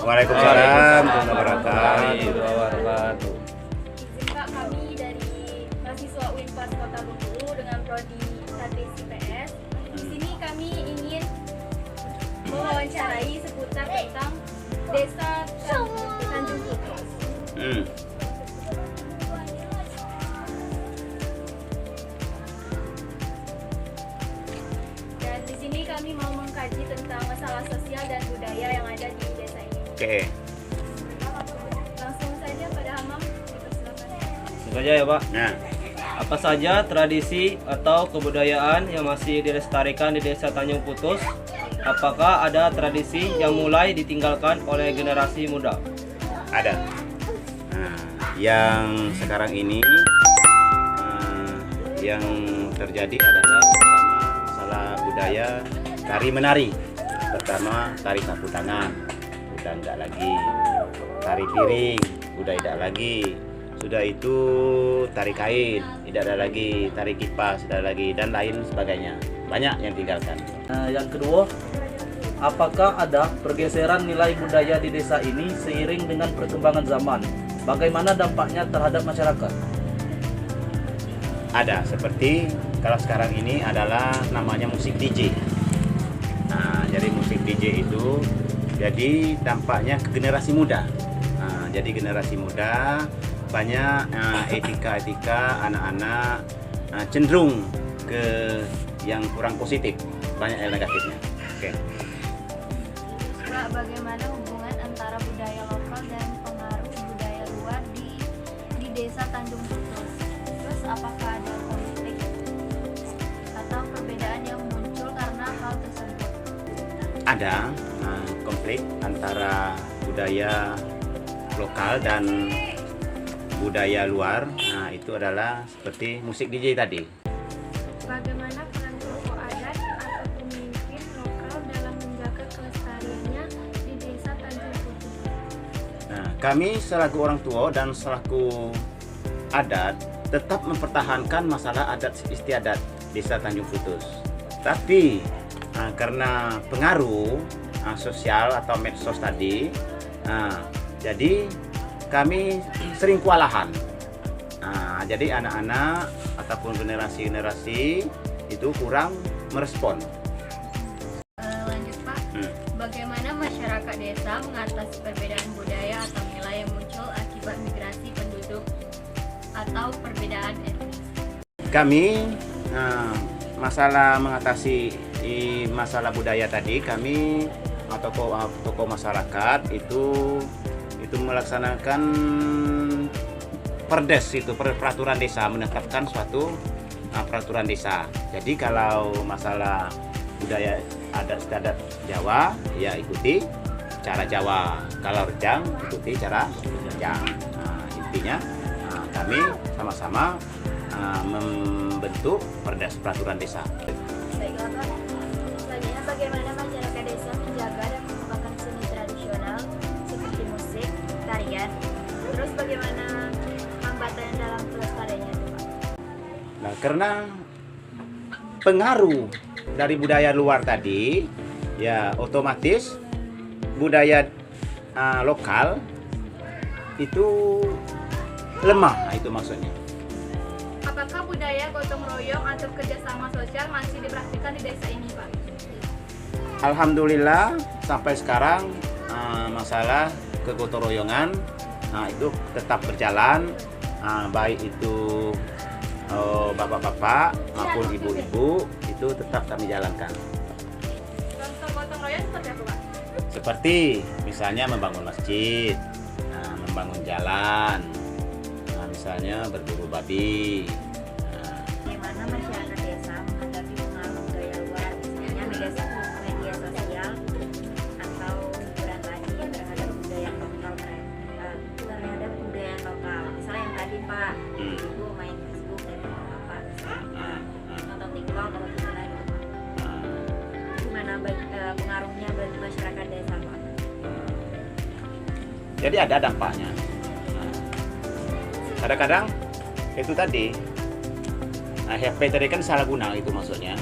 Waalaikumsalam warahmatullahi wabarakatuh. Izin Pak, kami dari mahasiswa Unpas Kota Bengkulu dengan prodi Tradisi PS. Di sini kami ingin mewawancarai seputar tentang Desa Tanjung Putus. Dan di sini kami mau mengkaji tentang masalah sosial dan budaya yang ada di desa ini. Oke. Langsung saja pada Hamam, dipersilakan. Langsung saja ya Pak. Nah, Apa saja tradisi atau kebudayaan yang masih dilestarikan di Desa Tanjung Putus? Apakah ada tradisi yang mulai ditinggalkan oleh generasi muda? ada. Nah, yang sekarang ini yang terjadi adalah pertama masalah budaya tari menari. Pertama tari sapu tangan, udah enggak lagi. Tari piring, udah tidak lagi. Sudah itu tari kain, tidak ada lagi. Tari kipas, tidak ada lagi, dan lain sebagainya. Banyak yang tinggalkan. Yang kedua, apakah ada pergeseran nilai budaya di desa ini seiring dengan perkembangan zaman? Bagaimana dampaknya terhadap masyarakat? Ada, seperti kalau sekarang ini adalah namanya musik DJ. Nah, jadi musik DJ itu jadi dampaknya ke generasi muda. Nah, jadi generasi muda banyak etika-etika anak-anak cenderung ke yang kurang positif, banyak yang negatifnya. Oke. Pak, bagaimana hubungan antara budaya lokal dan pengaruh budaya luar di desa Tanjung Putus? Terus apakah ada konflik atau perbedaan yang muncul karena hal tersebut? Ada konflik antara budaya lokal dan budaya luar. Nah, itu adalah seperti musik DJ tadi. Bagaimana peran tokoh adat atau pemimpin lokal dalam menjaga kelestariannya di desa Tanjung Putus? Nah, kami selaku orang tua dan selaku adat tetap mempertahankan masalah adat istiadat desa Tanjung Putus. Tapi karena pengaruh sosial atau medsos tadi, jadi kami sering kewalahan. Jadi anak-anak ataupun generasi-generasi itu kurang merespon. Lanjut Pak, bagaimana masyarakat desa mengatasi perbedaan budaya atau nilai yang muncul akibat migrasi penduduk atau perbedaan etnis? Kami masalah mengatasi masalah budaya tadi, kami tokoh masyarakat itu melaksanakan perdes, itu peraturan desa, menetapkan suatu peraturan desa. Jadi kalau masalah budaya adat istiadat Jawa, ya ikuti cara Jawa. Kalau Rejang, ikuti cara Rejang. Intinya kami sama-sama membentuk perdes peraturan desa. Baiklah Pak, selanjutnya bagaimana masyarakat desa menjaga dan mengembangkan seni tradisional seperti musik, tarian, terus bagaimana hambatan dalam pelestariannya itu Pak? Nah, karena pengaruh dari budaya luar tadi, ya otomatis budaya lokal itu lemah, itu maksudnya. Apakah budaya gotong royong atau kerjasama sosial masih dipraktikkan di desa ini Pak? Alhamdulillah sampai sekarang masalah kegotong-royongan itu tetap berjalan, baik itu bapak-bapak maupun ibu-ibu itu tetap kami jalankan. Contoh gotong royong seperti apa Pak? Seperti misalnya membangun masjid, membangun jalan, misalnya berburu babi. Bagaimana masyarakat desa menghadapi pengaruh budaya luar, misalnya media sosial atau hiburan lain terhadap budaya lokal terhadap budaya lokal? Misalnya yang tadi Pak, ibu main Facebook dan apa nonton TikTok atau gimana gitu Pak? Gimana pengaruhnya bagi masyarakat desa Pak? Jadi ada dampaknya. Kadang-kadang itu tadi HP tadi kan salah guna, itu maksudnya.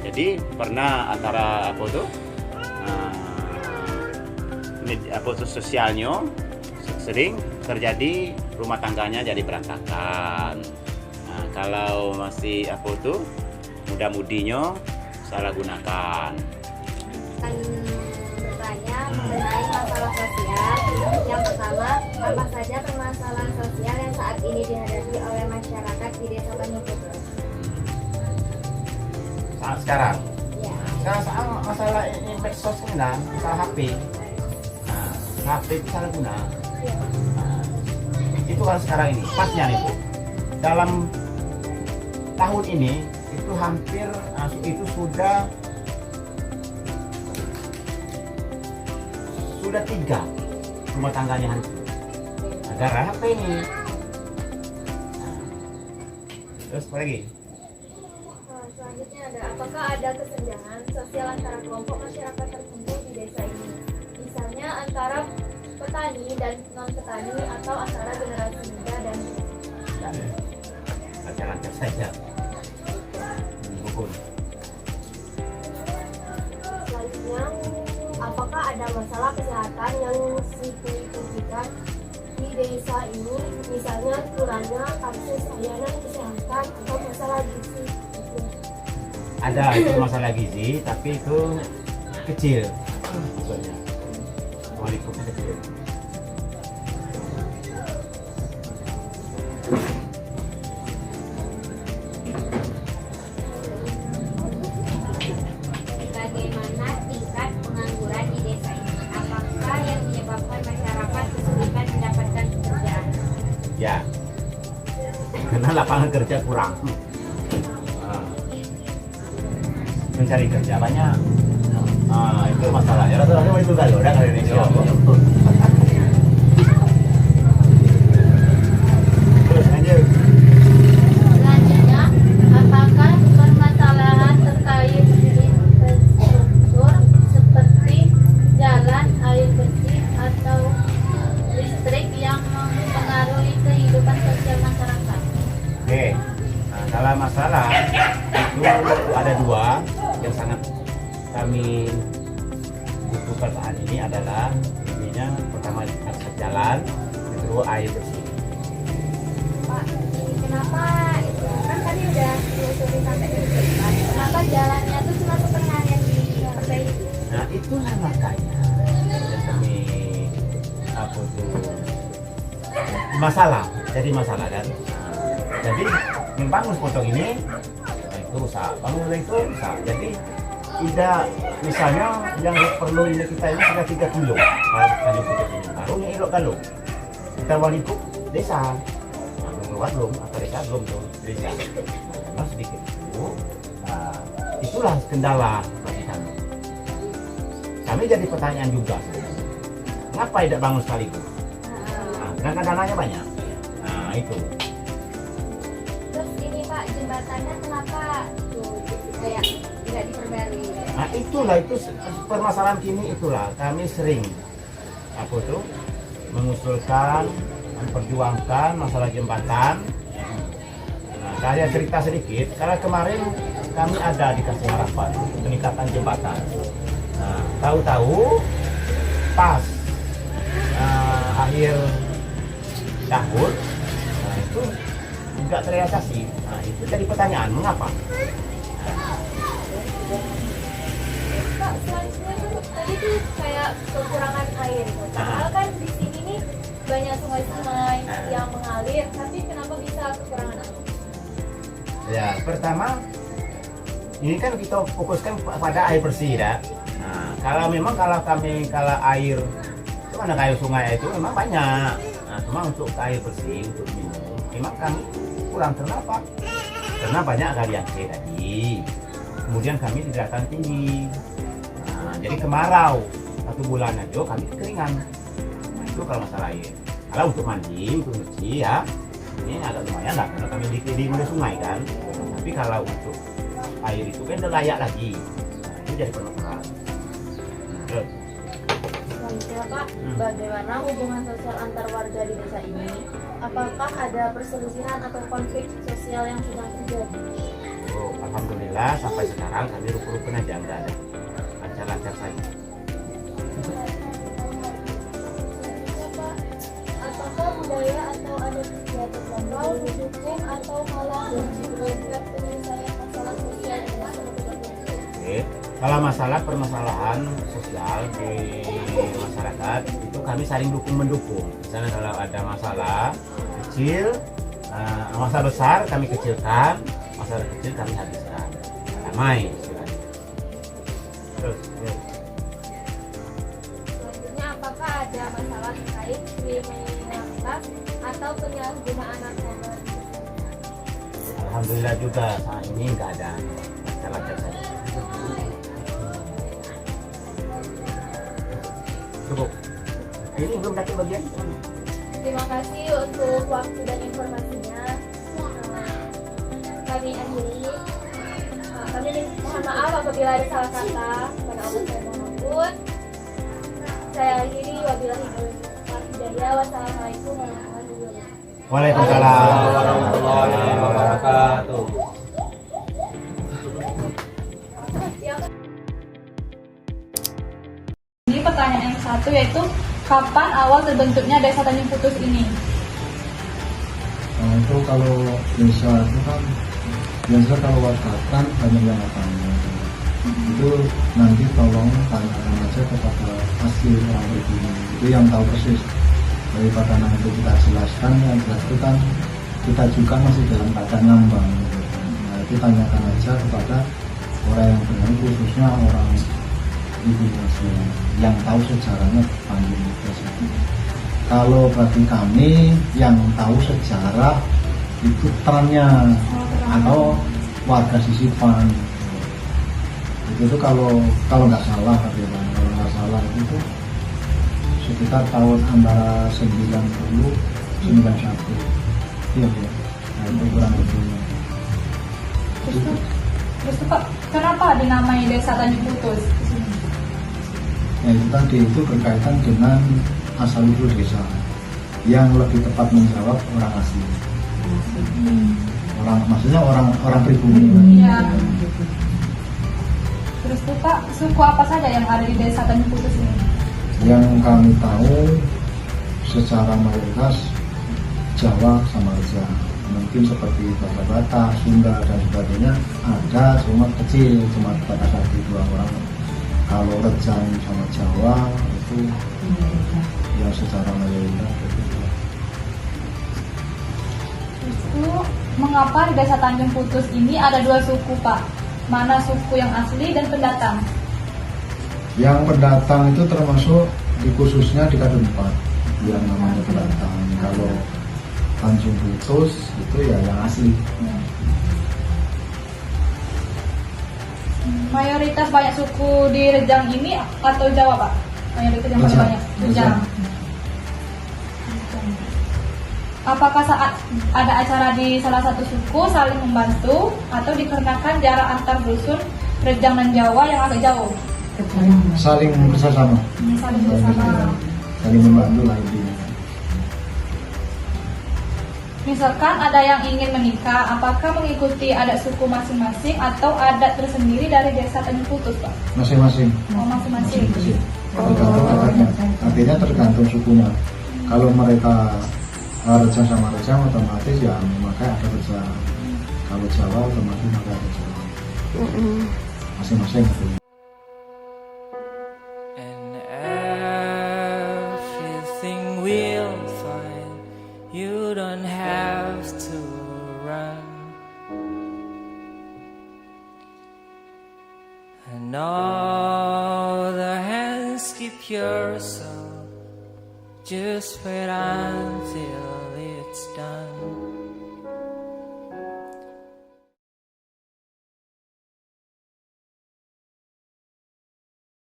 Jadi pernah antara apa tuh sosialnya sering terjadi rumah tangganya jadi berantakan. Nah, kalau masih muda-mudinya salah gunakan. Akan bertanya mengenai masalah sosial. Yang pertama, apa saja permasalahan sosial yang saat ini dihadapi oleh masyarakat di Desa Tanjung Putus? Saat sekarang, Ya. soal masalah ini medsos ini nah, masalah HP. Nah, HP itu salah guna. Nah, itu kan sekarang ini pasnya nih Bu. Dalam tahun ini itu hampir itu sudah 3 rumah tangganya hancur gara-gara HP ini. Nah, terus apa lagi? Selanjutnya ada, apakah ada kesenjangan sosial antara kelompok masyarakat tertentu di desa ini? Misalnya antara petani dan non-petani atau antara generasi muda dan Lancar-lancar saja. Bukun. selanjutnya, apakah ada masalah kesehatan yang signifikan di desa ini? Misalnya kurangnya akses layanan kesehatan atau masalah gizi. Ada itu masalah gizi, tapi itu kecil. Sebenarnya. Kualitasnya kecil. Bagaimana tingkat pengangguran di desa ini? Apakah yang menyebabkan masyarakat kesulitan mendapatkan pekerjaan? Ya, karena lapangan kerja kurang. Mencari kerja banyak. Itu masalahnya. Rata-rata itu kalau udah dari Indonesia. Terus lanjut. Selanjutnya, apakah permasalahan terkait infrastruktur seperti jalan, air bersih, atau listrik yang mempengaruhi kehidupan sosial masyarakat? Oke. Nah, kalau masalah itu ada 2 yang sangat kami butuhkan saat ini adalah intinya pertama akses jalan, kedua air bersih. Pak, kenapa itu kan tadi udah diusulin sampai ke depan? Kenapa jalannya tuh cuma setengah yang diperbaiki? Nah itulah makanya yang kami jadi masalah kan. Jadi membangun potong ini itu rusak, bangun itu rusak. Jadi tidak misalnya yang perlu ini kita ini sudah 3 kilo kalau kita ini baru yang elok kalau kita waliku desa belum apa desa belum tuh desa memang sedikit itu. Nah, itulah kendala bagi kami. Kami jadi pertanyaan juga, kenapa tidak bangun sekaligus? Nah, karena dananya banyak. Nah itu. Terus ini Pak, jembatannya kenapa tuh kayak tidak diperbarui? Nah itulah itu permasalahan kini itulah kami sering mengusulkan memperjuangkan masalah jembatan. Nah, saya cerita sedikit karena kemarin kami ada dikasih harapan peningkatan jembatan. Nah, tahu-tahu pas akhir tahun, nah itu juga terrealisasi. Nah itu jadi pertanyaan mengapa? Pak, selanjutnya tuh tadi tuh kayak kekurangan air gitu. Padahal kan di sini nih banyak sungai-sungai yang mengalir, tapi kenapa bisa kekurangan air? Ya, pertama ini kan kita fokuskan pada air bersih ya. Nah, kalau air itu mana kayu sungai itu memang banyak. Nah, cuma untuk air bersih untuk minum memang kami kurang. Kenapa? Karena banyak galian C tadi. Kemudian kami di dataran tinggi. Nah, jadi kemarau 1 bulan aja kami kekeringan. Nah, itu kalau masalah air. Kalau untuk mandi, untuk bersih ya, ini agak lumayan lah karena kami di sungai kan. Tapi kalau untuk air itu kan udah layak lagi. Nah, itu jadi permasalahan. Nah, Selanjutnya Pak, bagaimana hubungan sosial antar warga di desa ini? Apakah ada perselisihan atau konflik sosial yang sedang terjadi? oh, alhamdulillah sampai sekarang kami rukun-rukun aja nggak ada lancar-lancar saja. mendukung atau malah memberat penyelesaian masalah sosial Oke. Kalau masalah permasalahan sosial di masyarakat itu kami saling dukung mendukung. Misalnya kalau ada masalah kecil, masalah besar kami kecilkan, masalah kecil kami habiskan. Damai istilahnya. Terus, ya. Selanjutnya, apakah ada masalah terkait kriminalitas atau penyalahgunaan narkoba? Alhamdulillah juga saat ini nggak ada masalah tersebut. Cukup. Ini belum dapat bagian. Terima kasih untuk waktu dan informasinya. Kami akhiri. Kami mohon maaf apabila ada salah kata. Pada Allah saya mohon ampun. Saya akhiri. Wabillahi hidayah. Wassalamualaikum warahmatullahi wabarakatuh. Waalaikumsalam warahmatullahi wabarakatuh. Ini pertanyaan yang satu yaitu kapan awal terbentuknya Desa Tanjung Putus ini? Nah, itu kalau desa itu kan biasa kalau wakakan banyak yang tanya. Itu nanti tolong tanyakan aja kepada asli orang pribumi. Itu yang tahu persis. Daripada nanti kita jelaskan, yang jelas itu kan kita juga masih dalam keadaan ngambang. Nah, itu tanyakan aja kepada orang yang benar, khususnya orang ibu yang tahu sejarahnya panjang desa. Kalau bagi kami yang tahu sejarah itu perannya atau warga sisipan itu tuh kalau nggak salah kalau nggak salah itu sekitar tahun antara 90 91 iya ya. Nah, itu kurang lebihnya. Terus Pak, kenapa dinamai Desa Tanjung Putus? Nah, itu tadi itu berkaitan dengan asal usul desa yang lebih tepat menjawab orang asli. Maksudnya orang pribumi. Iya. Terus tuh Pak, suku apa saja yang ada di Desa Tanjung Putus ini? Yang kami tahu secara mayoritas Jawa sama Raja, mungkin seperti Bata-Bata, Sunda dan sebagainya ada, cuma kecil, cuma pada satu dua orang. Kalau Rejang sama Jawa itu ya secara mayoritas. Itu mengapa di Desa Tanjung Putus ini ada dua suku Pak? Mana suku yang asli dan pendatang? Yang pendatang itu termasuk khususnya di Kadun 4 yang namanya pendatang. Kalau Tanjung Putus itu ya yang asli. Mayoritas banyak suku di Rejang ini atau Jawa Pak? Mayoritas yang paling banyak Rejang. Apakah saat ada acara di salah satu suku saling membantu atau dikarenakan jarak antar dusun Rejang dan Jawa yang agak jauh? Saling bersama. Saling bersama. Saling membantu lah intinya. Misalkan ada yang ingin menikah, apakah mengikuti adat suku masing-masing atau adat tersendiri dari Desa Tanjung Putus Pak? Masing-masing. Oh, masing-masing. Tergantung adatnya. Artinya tergantung sukunya. Kalau mereka Rejang sama Rejang otomatis ya memakai adat Rejang. Kalau Jawa otomatis memakai adat Jawa. Masing-masing gitu. And everything will fine. You don't have to run. And all the hands keep your soul. Just wait until it's done.